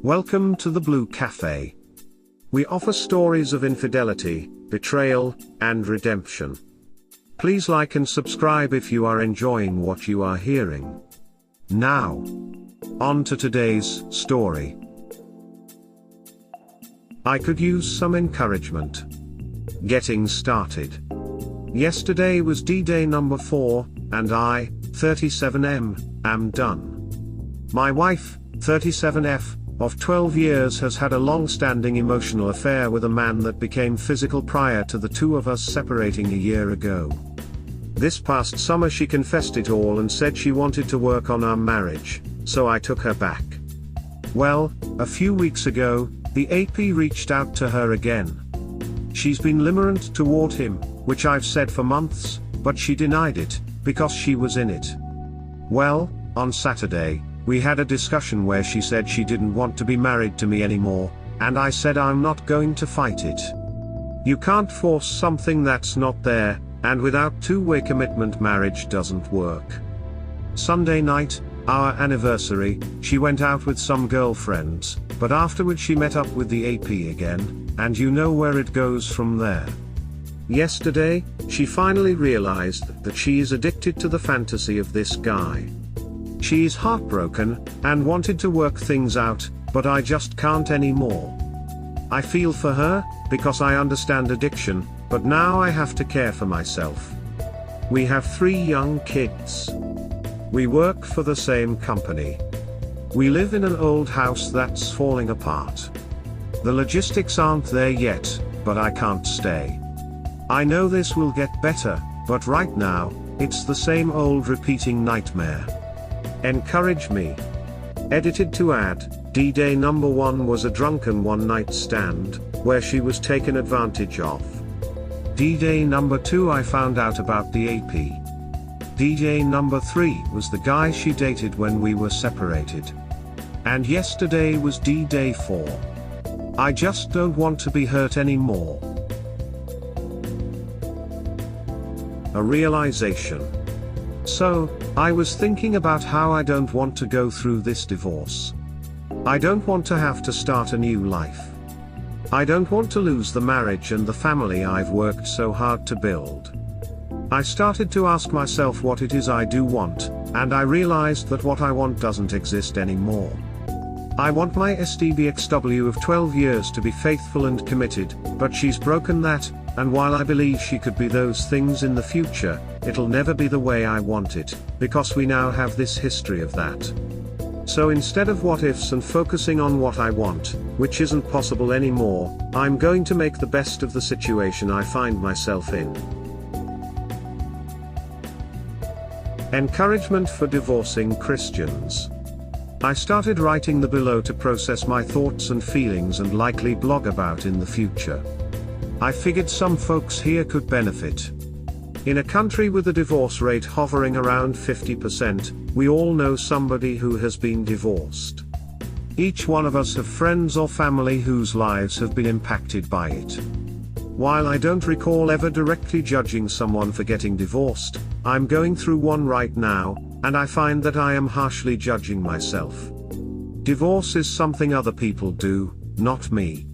Welcome to the Blue Cafe. We offer stories of infidelity, betrayal, and redemption. Please like and subscribe if you are enjoying what you are hearing. Now, on to today's story. I could use some encouragement. Getting started. Yesterday was D-Day number 4, and I, 37M, am done. My wife, 37F, of 12 years has had a long-standing emotional affair with a man that became physical prior to the two of us separating a year ago. This past summer she confessed it all and said she wanted to work on our marriage, so I took her back. Well, a few weeks ago, the AP reached out to her again. She's been limerent toward him, which I've said for months, but she denied it, because she was in it. Well, on Saturday, we had a discussion where she said she didn't want to be married to me anymore, and I said I'm not going to fight it. You can't force something that's not there, and without two-way commitment marriage doesn't work. Sunday night, our anniversary, she went out with some girlfriends, but afterwards she met up with the AP again, and you know where it goes from there. Yesterday, she finally realized that she is addicted to the fantasy of this guy. She is heartbroken, and wanted to work things out, but I just can't anymore. I feel for her, because I understand addiction, but now I have to care for myself. We have 3 young kids. We work for the same company. We live in an old house that's falling apart. The logistics aren't there yet, but I can't stay. I know this will get better, but right now, it's the same old repeating nightmare. Encourage me. Edited to add, D-Day number 1 was a drunken one-night stand, where she was taken advantage of. D-Day number 2 I found out about the AP. D-Day number 3 was the guy she dated when we were separated. And yesterday was D-Day 4. I just don't want to be hurt anymore. A realization. So, I was thinking about how I don't want to go through this divorce. I don't want to have to start a new life. I don't want to lose the marriage and the family I've worked so hard to build. I started to ask myself what it is I do want, and I realized that what I want doesn't exist anymore. I want my SDBXW of 12 years to be faithful and committed, but she's broken that, and while I believe she could be those things in the future, it'll never be the way I want it, because we now have this history of that. So instead of what ifs and focusing on what I want, which isn't possible anymore, I'm going to make the best of the situation I find myself in. Encouragement for divorcing Christians. I started writing the below to process my thoughts and feelings and likely blog about in the future. I figured some folks here could benefit. In a country with a divorce rate hovering around 50%, we all know somebody who has been divorced. Each one of us have friends or family whose lives have been impacted by it. While I don't recall ever directly judging someone for getting divorced, I'm going through one right now, and I find that I am harshly judging myself. Divorce is something other people do, not me.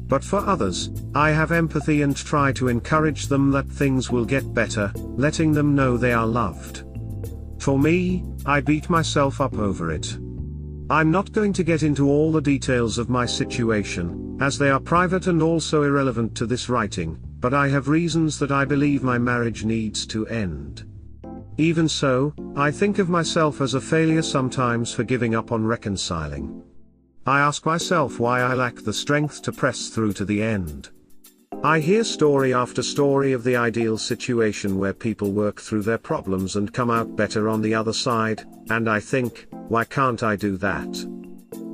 But for others, I have empathy and try to encourage them that things will get better, letting them know they are loved. For me, I beat myself up over it. I'm not going to get into all the details of my situation, as they are private and also irrelevant to this writing, but I have reasons that I believe my marriage needs to end. Even so, I think of myself as a failure sometimes for giving up on reconciling. I ask myself why I lack the strength to press through to the end. I hear story after story of the ideal situation where people work through their problems and come out better on the other side, and I think, why can't I do that?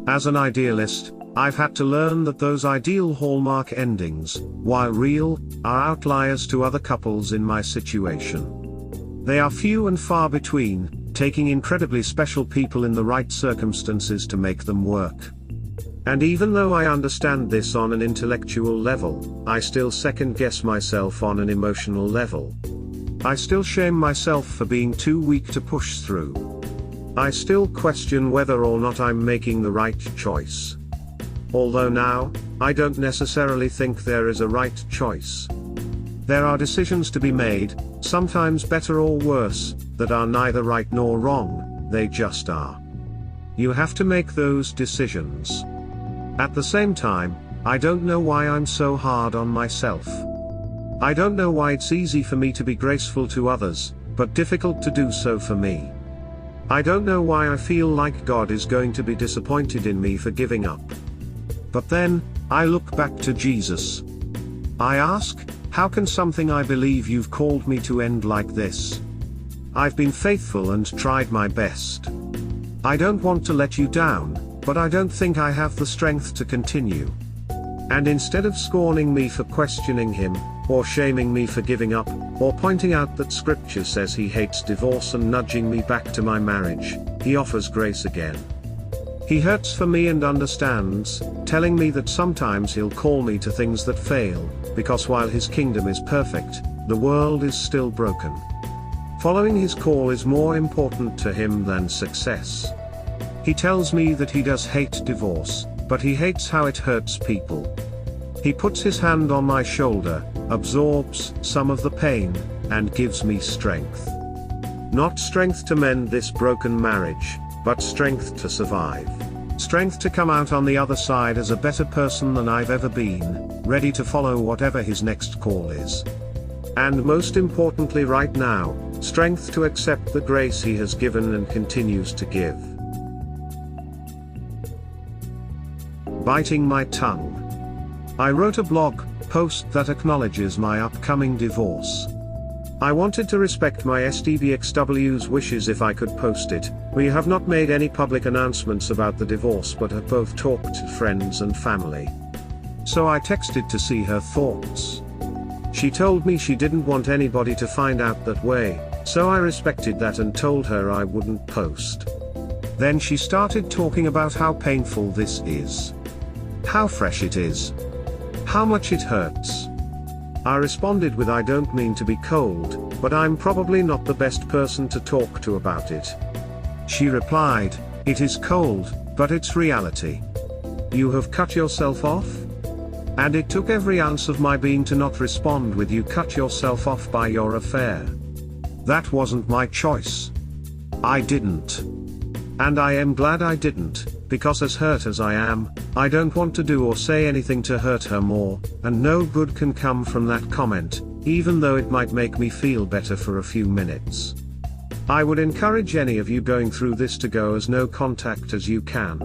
As an idealist, I've had to learn that those ideal hallmark endings, while real, are outliers to other couples in my situation. They are few and far between, taking incredibly special people in the right circumstances to make them work. And even though I understand this on an intellectual level, I still second-guess myself on an emotional level. I still shame myself for being too weak to push through. I still question whether or not I'm making the right choice. although now, I don't necessarily think there is a right choice. There are decisions to be made, sometimes better or worse, that are neither right nor wrong, they just are. You have to make those decisions. At the same time, I don't know why I'm so hard on myself. I don't know why it's easy for me to be graceful to others, but difficult to do so for me. I don't know why I feel like God is going to be disappointed in me for giving up. But then, I look back to Jesus. I ask, how can something I believe you've called me to end like this? I've been faithful and tried my best. I don't want to let you down, but I don't think I have the strength to continue. And instead of scorning me for questioning him, or shaming me for giving up, or pointing out that scripture says he hates divorce and nudging me back to my marriage, he offers grace again. He hurts for me and understands, telling me that sometimes he'll call me to things that fail, because while his kingdom is perfect, the world is still broken. Following his call is more important to him than success. He tells me that he does hate divorce, but he hates how it hurts people. He puts his hand on my shoulder, absorbs some of the pain, and gives me strength. Not strength to mend this broken marriage, but strength to survive. Strength to come out on the other side as a better person than I've ever been, ready to follow whatever his next call is. And most importantly right now, strength to accept the grace he has given and continues to give. Biting my tongue. I wrote a blog post that acknowledges my upcoming divorce. I wanted to respect my SDBXW's wishes if I could post it. We have not made any public announcements about the divorce but have both talked to friends and family. So I texted to see her thoughts. She told me she didn't want anybody to find out that way, so I respected that and told her I wouldn't post. Then she started talking about how painful this is. How fresh it is. How much it hurts. I responded with, I don't mean to be cold, but I'm probably not the best person to talk to about it. She replied, it is cold, but it's reality. You have cut yourself off? And it took every ounce of my being to not respond with, you cut yourself off by your affair. That wasn't my choice. I didn't. And I am glad I didn't, because as hurt as I am, I don't want to do or say anything to hurt her more, and no good can come from that comment, even though it might make me feel better for a few minutes. I would encourage any of you going through this to go as no contact as you can.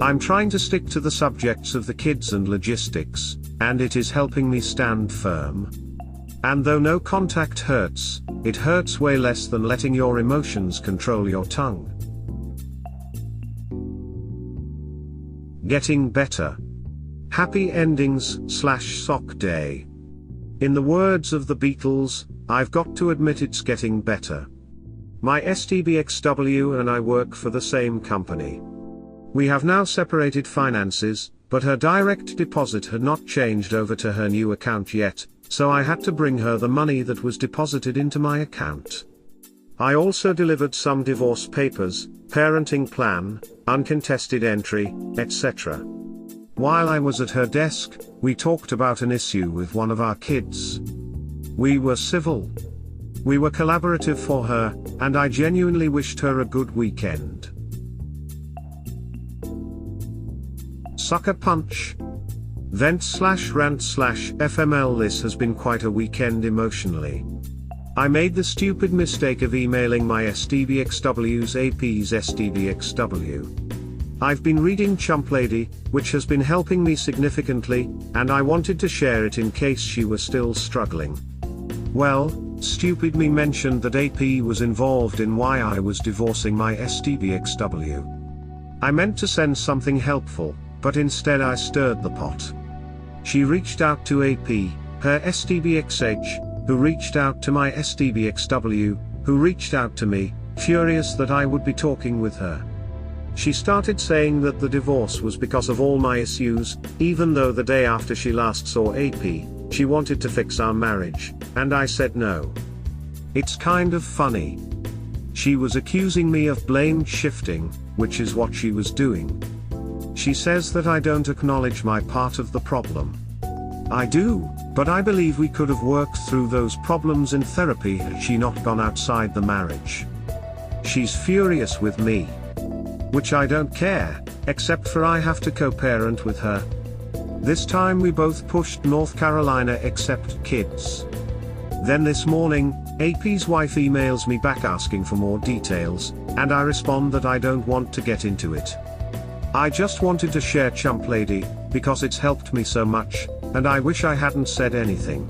I'm trying to stick to the subjects of the kids and logistics, and it is helping me stand firm. And though no contact hurts, it hurts way less than letting your emotions control your tongue. Getting better. Happy endings / sock day. In the words of the Beatles, I've got to admit it's getting better. My STBXW and I work for the same company. We have now separated finances, but her direct deposit had not changed over to her new account yet, so I had to bring her the money that was deposited into my account. I also delivered some divorce papers, parenting plan, uncontested entry, etc. While I was at her desk, we talked about an issue with one of our kids. We were civil. We were collaborative for her, and I genuinely wished her a good weekend. Sucker punch. Vent / rant / FML. This has been quite a weekend emotionally. I made the stupid mistake of emailing my SDBXW's AP's SDBXW. I've been reading Chump Lady, which has been helping me significantly, and I wanted to share it in case she was still struggling. Well, stupid me mentioned that AP was involved in why I was divorcing my SDBXW. I meant to send something helpful, but instead I stirred the pot. She reached out to AP, her SDBXH, who reached out to my SDBXW, who reached out to me, furious that I would be talking with her. She started saying that the divorce was because of all my issues, even though the day after she last saw AP, she wanted to fix our marriage, and I said no. It's kind of funny. She was accusing me of blame shifting, which is what she was doing. She says that I don't acknowledge my part of the problem. I do, but I believe we could have worked through those problems in therapy had she not gone outside the marriage. She's furious with me. Which I don't care, except for I have to co-parent with her. This time we both pushed North Carolina except kids. Then this morning, AP's wife emails me back asking for more details, and I respond that I don't want to get into it. I just wanted to share Chump Lady, because it's helped me so much, and I wish I hadn't said anything.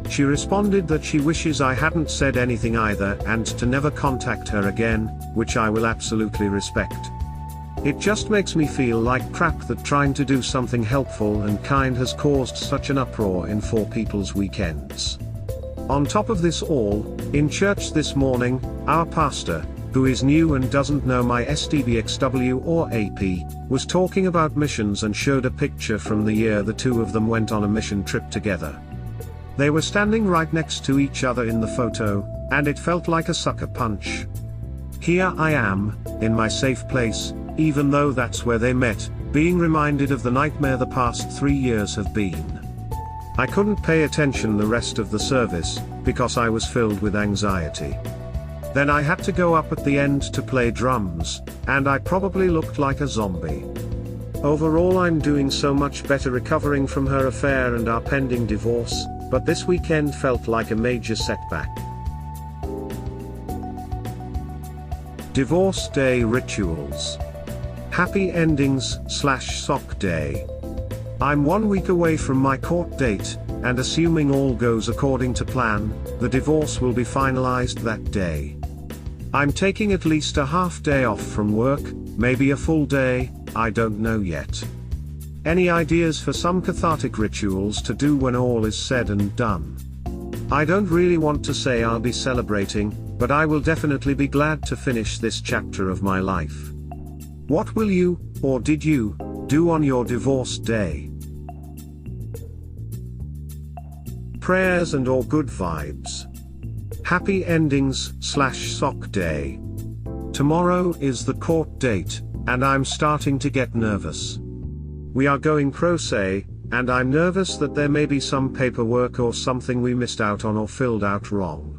She responded that she wishes I hadn't said anything either and to never contact her again, which I will absolutely respect. It just makes me feel like crap that trying to do something helpful and kind has caused such an uproar in 4 people's weekends. On top of this all, in church this morning, our pastor, who is new and doesn't know my STBXW or AP, was talking about missions and showed a picture from the year the two of them went on a mission trip together. They were standing right next to each other in the photo, and it felt like a sucker punch. Here I am, in my safe place, even though that's where they met, being reminded of the nightmare the past 3 years have been. I couldn't pay attention the rest of the service, because I was filled with anxiety. Then I had to go up at the end to play drums, and I probably looked like a zombie. Overall, I'm doing so much better recovering from her affair and our pending divorce, but this weekend felt like a major setback. Divorce Day Rituals. Happy Endings / Sock Day. I'm 1 week away from my court date, and assuming all goes according to plan, the divorce will be finalized that day. I'm taking at least a half day off from work, maybe a full day, I don't know yet. Any ideas for some cathartic rituals to do when all is said and done? I don't really want to say I'll be celebrating, but I will definitely be glad to finish this chapter of my life. What will you, or did you, do on your divorce day? Prayers and or good vibes. Happy Endings / Sock Day. Tomorrow is the court date, and I'm starting to get nervous. We are going pro se, and I'm nervous that there may be some paperwork or something we missed out on or filled out wrong.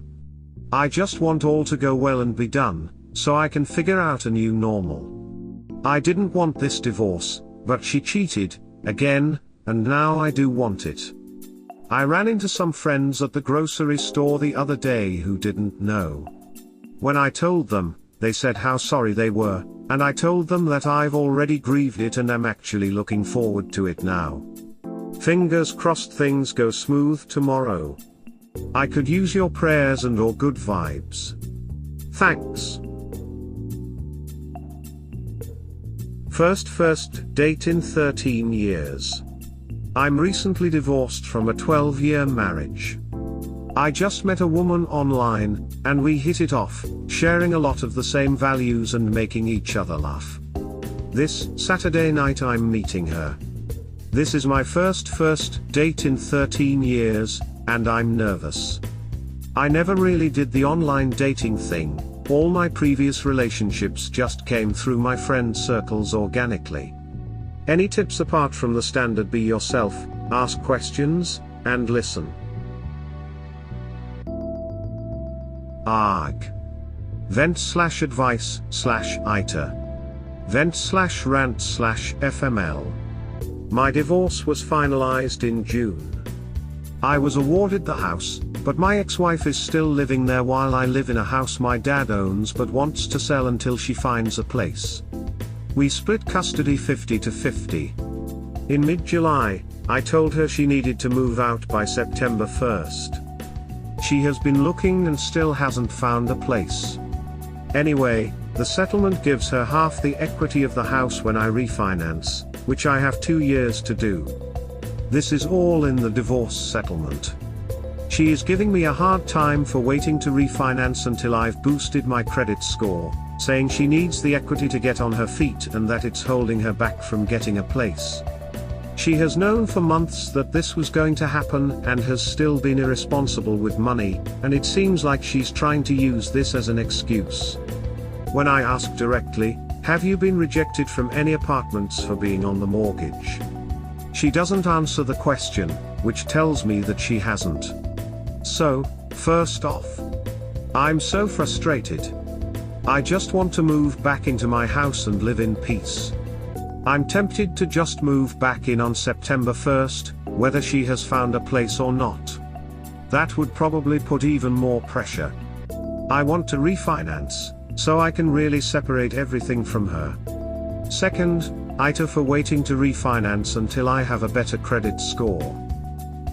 I just want all to go well and be done, so I can figure out a new normal. I didn't want this divorce, but she cheated, again, and now I do want it. I ran into some friends at the grocery store the other day who didn't know. When I told them, they said how sorry they were, and I told them that I've already grieved it and am actually looking forward to it now. Fingers crossed things go smooth tomorrow. I could use your prayers and or good vibes. Thanks. First date in 13 years. I'm recently divorced from a 12-year marriage. I just met a woman online, and we hit it off, sharing a lot of the same values and making each other laugh. This Saturday night I'm meeting her. This is my first date in 13 years, and I'm nervous. I never really did the online dating thing, all my previous relationships just came through my friend circles organically. Any tips apart from the standard be yourself, ask questions, and listen? ARG. Vent/advice/ITA. Vent/rant/FML. My divorce was finalized in June. I was awarded the house, but my ex-wife is still living there while I live in a house my dad owns but wants to sell until she finds a place. We split custody 50-50. In mid-July, I told her she needed to move out by September 1st. She has been looking and still hasn't found a place. Anyway, the settlement gives her half the equity of the house when I refinance, which I have 2 years to do. This is all in the divorce settlement. She is giving me a hard time for waiting to refinance until I've boosted my credit score, saying she needs the equity to get on her feet and that it's holding her back from getting a place. She has known for months that this was going to happen and has still been irresponsible with money, and it seems like she's trying to use this as an excuse. When I ask directly, Have you been rejected from any apartments for being on the mortgage? She doesn't answer the question, which tells me that she hasn't. So, first off, I'm so frustrated. I just want to move back into my house and live in peace. I'm tempted to just move back in on September 1st, whether she has found a place or not. That would probably put even more pressure. I want to refinance, so I can really separate everything from her. Second, ITA for waiting to refinance until I have a better credit score.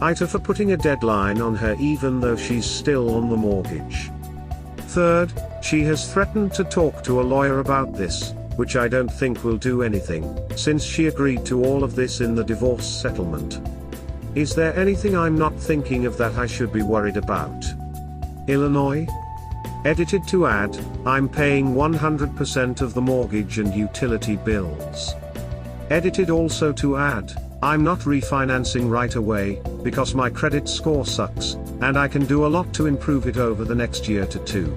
ITA for putting a deadline on her even though she's still on the mortgage. Third, she has threatened to talk to a lawyer about this, which I don't think will do anything, since she agreed to all of this in the divorce settlement. Is there anything I'm not thinking of that I should be worried about? Illinois? Edited to add, I'm paying 100% of the mortgage and utility bills. Edited also to add, I'm not refinancing right away, because my credit score sucks, and I can do a lot to improve it over the next year to two.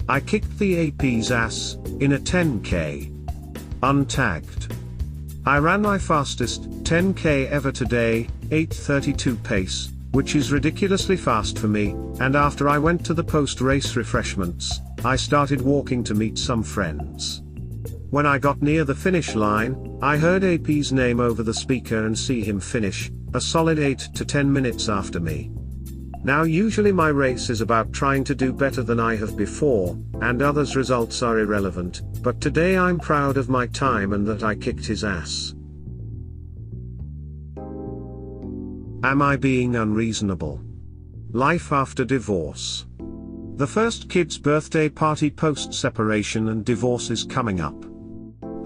I kicked the AP's ass, in a 10K. Untagged. I ran my fastest 10K ever today, 8:32 pace, which is ridiculously fast for me, and after I went to the post-race refreshments, I started walking to meet some friends. When I got near the finish line, I heard AP's name over the speaker and see him finish, a solid 8 to 10 minutes after me. Now usually my race is about trying to do better than I have before, and others' results are irrelevant, but today I'm proud of my time and that I kicked his ass. Am I being unreasonable? Life after divorce. The first kid's birthday party post-separation and divorce is coming up.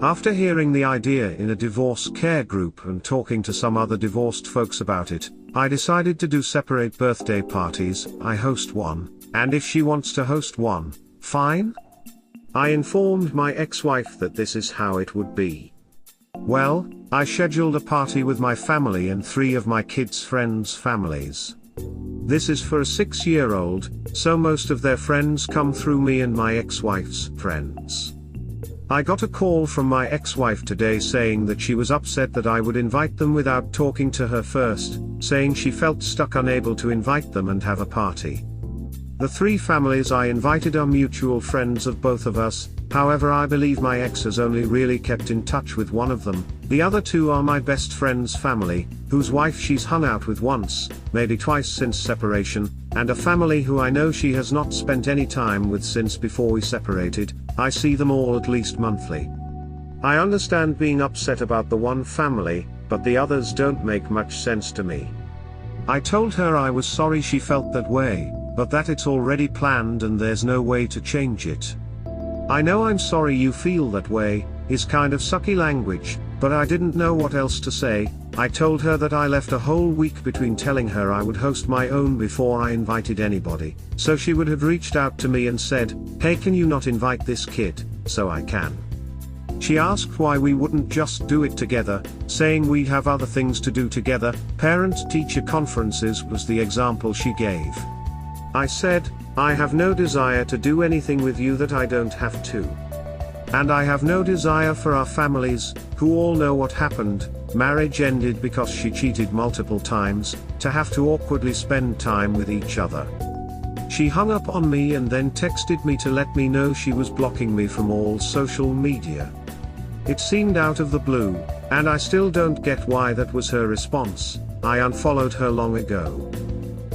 After hearing the idea in a divorce care group and talking to some other divorced folks about it, I decided to do separate birthday parties. I host one, and if she wants to host one, fine? I informed my ex-wife that this is how it would be. Well, I scheduled a party with my family and 3 of my kids' friends' families. This is for a 6-year-old, so most of their friends come through me and my ex-wife's friends. I got a call from my ex-wife today saying that she was upset that I would invite them without talking to her first, saying she felt stuck unable to invite them and have a party. The 3 families I invited are mutual friends of both of us, however I believe my ex has only really kept in touch with one of them. The other 2 are my best friend's family, whose wife she's hung out with once, maybe twice since separation, and a family who I know she has not spent any time with since before we separated. I see them all at least monthly. I understand being upset about the one family, but the others don't make much sense to me. I told her I was sorry she felt that way, but that it's already planned and there's no way to change it. I know I'm sorry you feel that way, is kind of sucky language, but I didn't know what else to say. I told her that I left a whole week between telling her I would host my own before I invited anybody, so she would have reached out to me and said, "Hey, can you not invite this kid, so I can?" She asked why we wouldn't just do it together, saying we'd have other things to do together. Parent-teacher conferences was the example she gave. I said, I have no desire to do anything with you that I don't have to. And I have no desire for our families, who all know what happened. Marriage ended because she cheated multiple times, to have to awkwardly spend time with each other. She hung up on me and then texted me to let me know she was blocking me from all social media. It seemed out of the blue, and I still don't get why that was her response. I unfollowed her long ago.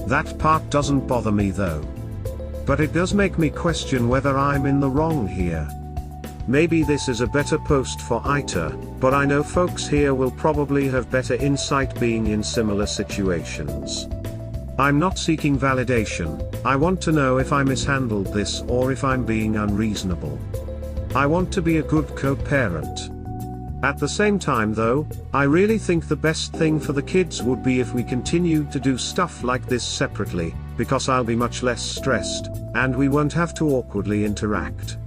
That part doesn't bother me though. But it does make me question whether I'm in the wrong here. Maybe this is a better post for ITA, but I know folks here will probably have better insight being in similar situations. I'm not seeking validation. I want to know if I mishandled this or if I'm being unreasonable. I want to be a good co-parent. At the same time though, I really think the best thing for the kids would be if we continued to do stuff like this separately, because I'll be much less stressed, and we won't have to awkwardly interact.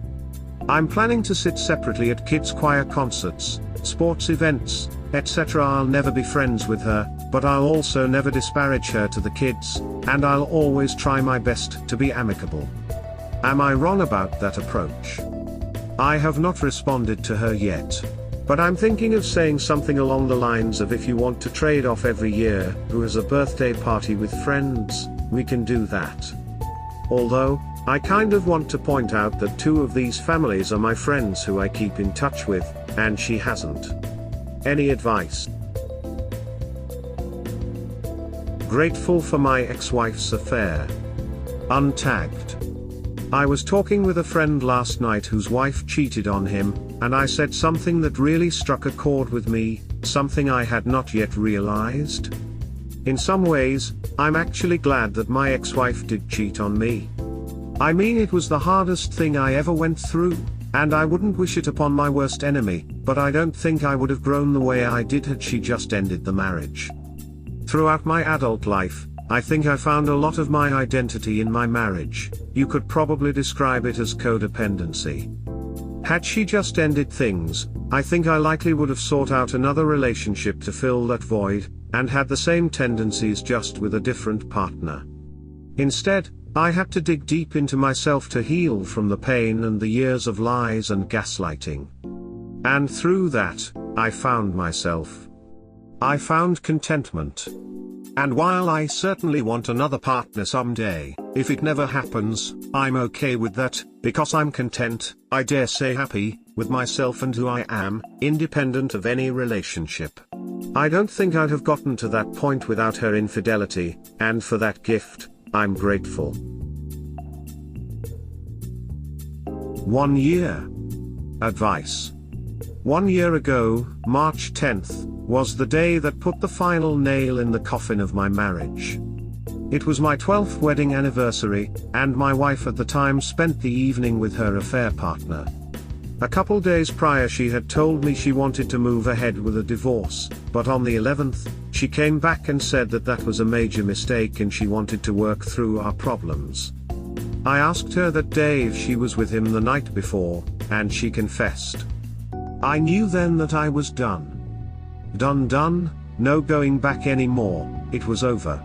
I'm planning to sit separately at kids' choir concerts, sports events, etc. I'll never be friends with her, but I'll also never disparage her to the kids, and I'll always try my best to be amicable. Am I wrong about that approach? I have not responded to her yet. But I'm thinking of saying something along the lines of, if you want to trade off every year who has a birthday party with friends, we can do that. Although, I kind of want to point out that 2 of these families are my friends who I keep in touch with, and she hasn't. Any advice? Grateful for my ex-wife's affair. Untagged. I was talking with a friend last night whose wife cheated on him, and I said something that really struck a chord with me, something I had not yet realized. In some ways, I'm actually glad that my ex-wife did cheat on me. I mean, it was the hardest thing I ever went through, and I wouldn't wish it upon my worst enemy, but I don't think I would have grown the way I did had she just ended the marriage. Throughout my adult life, I think I found a lot of my identity in my marriage. You could probably describe it as codependency. Had she just ended things, I think I likely would have sought out another relationship to fill that void, and had the same tendencies just with a different partner. Instead, I had to dig deep into myself to heal from the pain and the years of lies and gaslighting. And through that, I found myself. I found contentment. And while I certainly want another partner someday, if it never happens, I'm okay with that, because I'm content, I dare say happy, with myself and who I am, independent of any relationship. I don't think I'd have gotten to that point without her infidelity, and for that gift, I'm grateful. 1 year. Advice. 1 year ago, March 10th, was the day that put the final nail in the coffin of my marriage. It was my 12th wedding anniversary, and my wife at the time spent the evening with her affair partner. A couple days prior she had told me she wanted to move ahead with a divorce, but on the 11th, she came back and said that that was a major mistake and she wanted to work through our problems. I asked her that day if she was with him the night before, and she confessed. I knew then that I was done. Done, no going back anymore, it was over.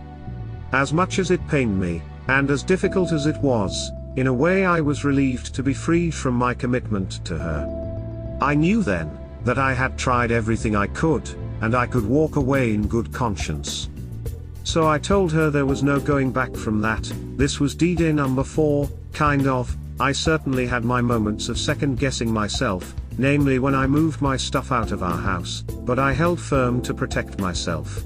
As much as it pained me, and as difficult as it was, in a way I was relieved to be freed from my commitment to her. I knew then, that I had tried everything I could, and I could walk away in good conscience. So I told her there was no going back from that. This was D-Day number 4, kind of. I certainly had my moments of second-guessing myself, namely when I moved my stuff out of our house, but I held firm to protect myself.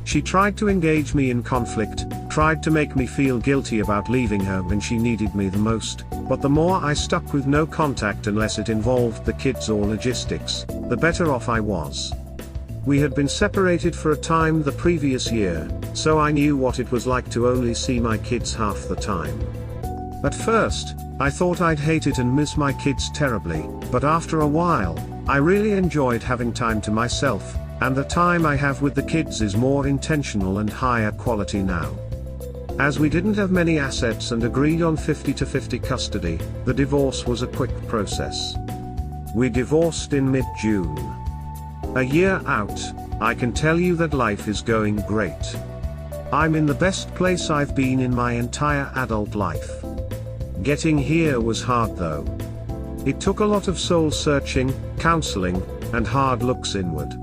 She tried to engage me in conflict, tried to make me feel guilty about leaving her when she needed me the most, but the more I stuck with no contact unless it involved the kids or logistics, the better off I was. We had been separated for a time the previous year, so I knew what it was like to only see my kids half the time. At first, I thought I'd hate it and miss my kids terribly, but after a while, I really enjoyed having time to myself, and the time I have with the kids is more intentional and higher quality now. As we didn't have many assets and agreed on 50-50 custody, the divorce was a quick process. We divorced in mid-June. A year out, I can tell you that life is going great. I'm in the best place I've been in my entire adult life. Getting here was hard though. It took a lot of soul searching, counseling, and hard looks inward.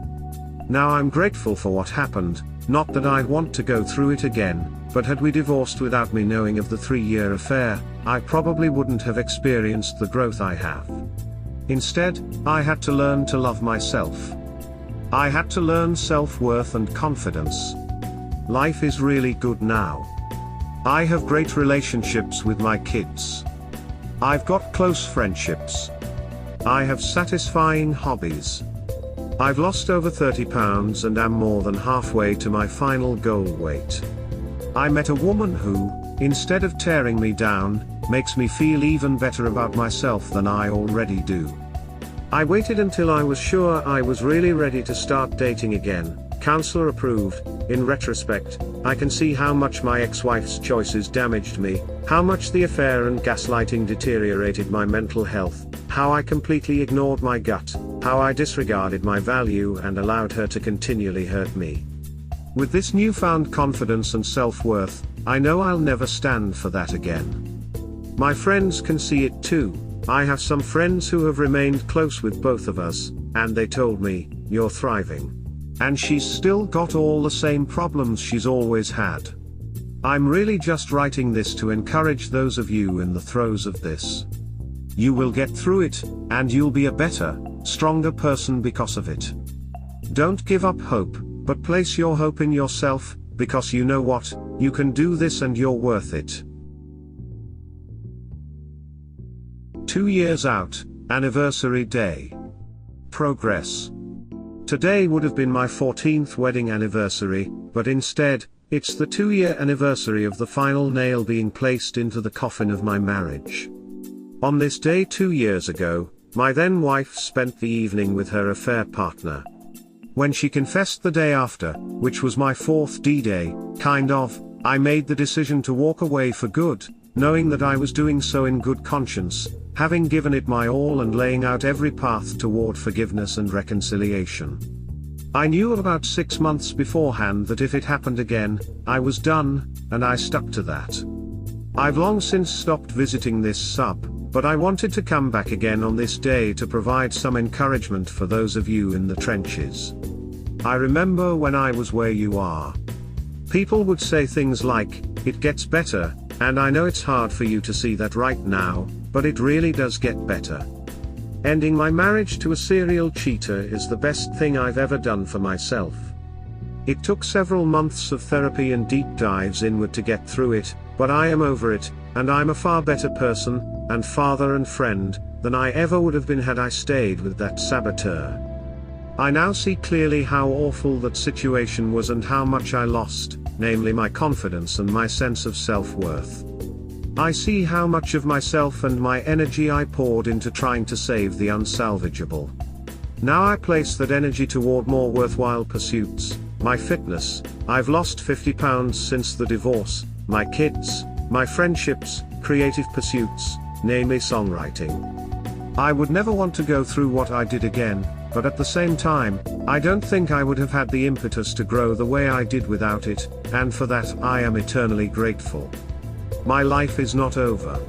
Now I'm grateful for what happened, not that I'd want to go through it again, but had we divorced without me knowing of the 3-year affair, I probably wouldn't have experienced the growth I have. Instead, I had to learn to love myself. I had to learn self-worth and confidence. Life is really good now. I have great relationships with my kids. I've got close friendships. I have satisfying hobbies. I've lost over 30 pounds and am more than halfway to my final goal weight. I met a woman who, instead of tearing me down, makes me feel even better about myself than I already do. I waited until I was sure I was really ready to start dating again, counselor approved. In retrospect, I can see how much my ex-wife's choices damaged me, how much the affair and gaslighting deteriorated my mental health, how I completely ignored my gut, how I disregarded my value and allowed her to continually hurt me. With this newfound confidence and self-worth, I know I'll never stand for that again. My friends can see it too. I have some friends who have remained close with both of us, and they told me, "You're thriving. And she's still got all the same problems she's always had." I'm really just writing this to encourage those of you in the throes of this. You will get through it, and you'll be a better, stronger person because of it. Don't give up hope, but place your hope in yourself, because you know what, you can do this and you're worth it. 2 years out, anniversary day. Progress. Today would have been my 14th wedding anniversary, but instead, it's the 2-year anniversary of the final nail being placed into the coffin of my marriage. On this day 2 years ago, my then wife spent the evening with her affair partner. When she confessed the day after, which was my 4th D-Day, I made the decision to walk away for good, knowing that I was doing so in good conscience, having given it my all and laying out every path toward forgiveness and reconciliation. I knew about 6 months beforehand that if it happened again, I was done, and I stuck to that. I've long since stopped visiting this sub, but I wanted to come back again on this day to provide some encouragement for those of you in the trenches. I remember when I was where you are. People would say things like, "It gets better," and I know it's hard for you to see that right now, but it really does get better. Ending my marriage to a serial cheater is the best thing I've ever done for myself. It took several months of therapy and deep dives inward to get through it, but I am over it, and I'm a far better person, and father and friend, than I ever would have been had I stayed with that saboteur. I now see clearly how awful that situation was and how much I lost, namely my confidence and my sense of self-worth. I see how much of myself and my energy I poured into trying to save the unsalvageable. Now I place that energy toward more worthwhile pursuits, my fitness. I've lost 50 pounds since the divorce, my kids, my friendships, creative pursuits, namely songwriting. I would never want to go through what I did again, but at the same time, I don't think I would have had the impetus to grow the way I did without it, and for that I am eternally grateful. My life is not over.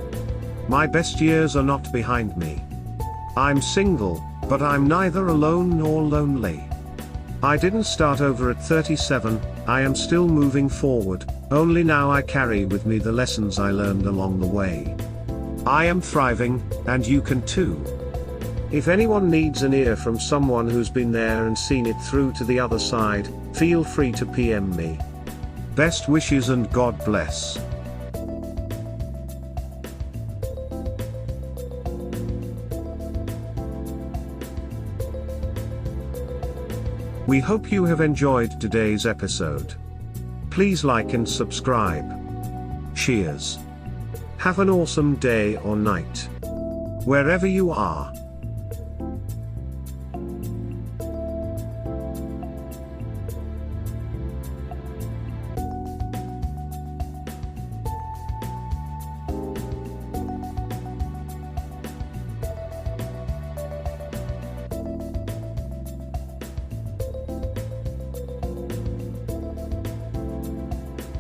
My best years are not behind me. I'm single, but I'm neither alone nor lonely. I didn't start over at 37, I am still moving forward, only now I carry with me the lessons I learned along the way. I am thriving, and you can too. If anyone needs an ear from someone who's been there and seen it through to the other side, feel free to PM me. Best wishes and God bless. We hope you have enjoyed today's episode. Please like and subscribe. Cheers. Have an awesome day or night. Wherever you are.